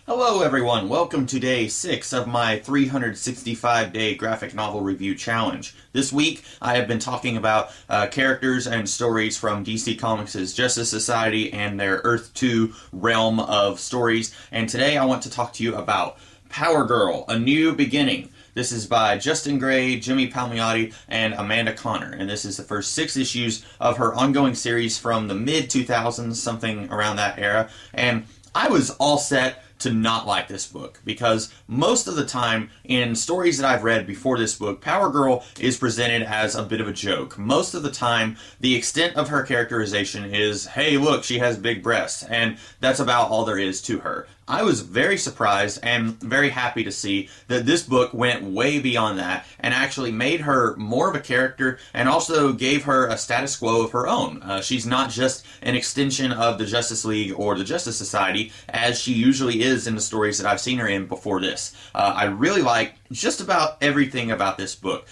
Hello everyone, welcome to day 6 of my 365-day graphic novel review challenge. This week I have been talking about characters and stories from DC Comics' Justice Society and their Earth 2 realm of stories, and today I want to talk to you about Power Girl, A New Beginning. This is by Justin Gray, Jimmy Palmiotti, and Amanda Conner, and this is the first 6 issues of her ongoing series from the mid-2000s, something around that era, and I was all set to not like this book because most of the time in stories that I've read before this book, Power Girl is presented as a bit of a joke. Most of the time, the extent of her characterization is, hey, look, she has big breasts, and that's about all there is to her. I was very surprised and very happy to see that this book went way beyond that and actually made her more of a character and also gave her a status quo of her own. She's not just an extension of the Justice League or the Justice Society as she usually is in the stories that I've seen her in before this. I really like just about everything about this book.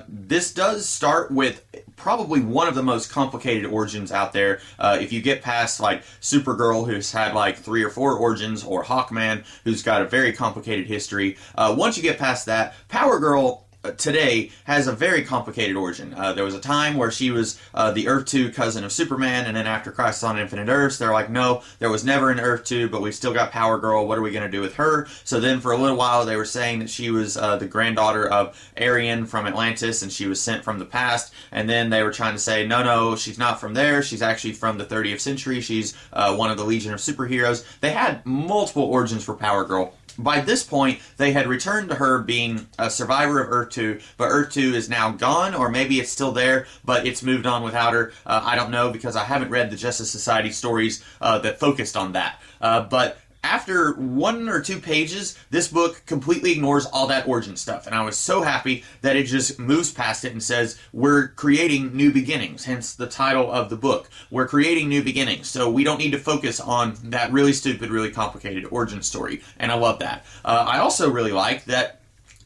This does start with probably one of the most complicated origins out there. If you get past like Supergirl, who's had like 3 or 4 origins, or Hawkman, who's got a very complicated history. Once you get past that, Power Girl today has a very complicated origin. There was a time where she was the Earth 2 cousin of Superman, and then after Crisis on Infinite Earths, they're like, no, there was never an Earth 2, but we still got Power Girl. What are we going to do with her? So then for a little while, they were saying that she was the granddaughter of Arian from Atlantis, and she was sent from the past, and then they were trying to say, no, she's not from there. She's actually from the 30th century. She's one of the Legion of Superheroes. They had multiple origins for Power Girl. By this point, they had returned to her being a survivor of Earth 2, but Earth 2 is now gone, or maybe it's still there, but it's moved on without her. I don't know, because I haven't read the Justice Society stories that focused on that. But after 1 or 2 pages, this book completely ignores all that origin stuff, and I was so happy that it just moves past it and says, we're creating new beginnings, hence the title of the book. We're creating new beginnings, so we don't need to focus on that really stupid, really complicated origin story, and I love that. I also really like that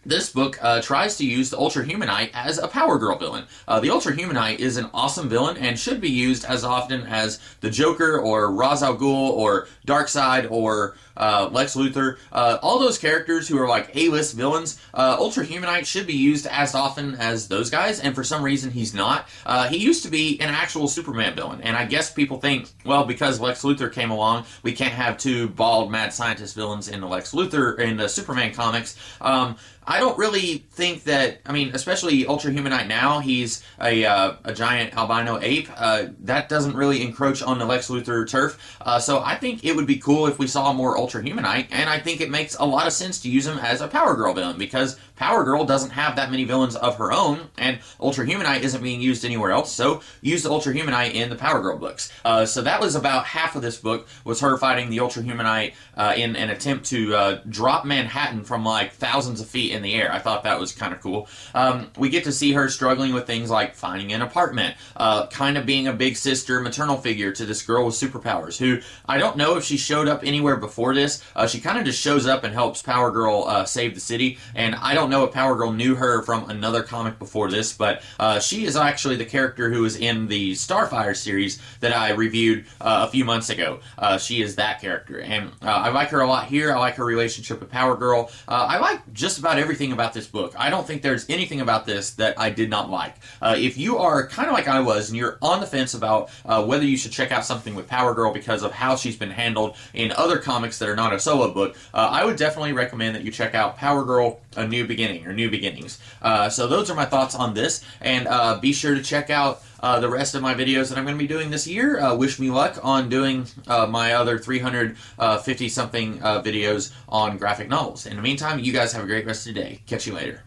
this book tries to use the Ultra Humanite as a Power Girl villain. The Ultra Humanite is an awesome villain and should be used as often as the Joker or Ra's al Ghul or Darkseid or Lex Luthor. All those characters who are like A-list villains, Ultra Humanite should be used as often as those guys, and for some reason he's not. He used to be an actual Superman villain, and I guess people think, well, because Lex Luthor came along, we can't have 2 bald mad scientist villains in the Superman comics. I don't really think that, I mean, especially Ultra Humanite now, he's a giant albino ape. That doesn't really encroach on the Lex Luthor turf. So I think it would be cool if we saw more Ultra Humanite, and I think it makes a lot of sense to use him as a Power Girl villain, because Power Girl doesn't have that many villains of her own, and Ultra Humanite isn't being used anywhere else, so use the Ultra Humanite in the Power Girl books. So that was about half of this book, was her fighting the Ultra Humanite in an attempt to drop Manhattan from like thousands of feet in the air. I thought that was kind of cool. We get to see her struggling with things like finding an apartment, kind of being a big sister, maternal figure to this girl with superpowers, who I don't know if she showed up anywhere before this. She kind of just shows up and helps Power Girl save the city, and I don't know if Power Girl knew her from another comic before this, but she is actually the character who was in the Starfire series that I reviewed a few months ago. She is that character, and I like her a lot here. I like her relationship with Power Girl. I like just about everything about this book. I don't think there's anything about this that I did not like. If you are kind of like I was, and you're on the fence about whether you should check out something with Power Girl because of how she's been handled in other comics that are not a solo book, I would definitely recommend that you check out Power Girl, A New Beginning, or New Beginnings. So those are my thoughts on this, and be sure to check out the rest of my videos that I'm going to be doing this year. Wish me luck on doing my other 350-something videos on graphic novels. In the meantime, you guys have a great rest of your day. Catch you later.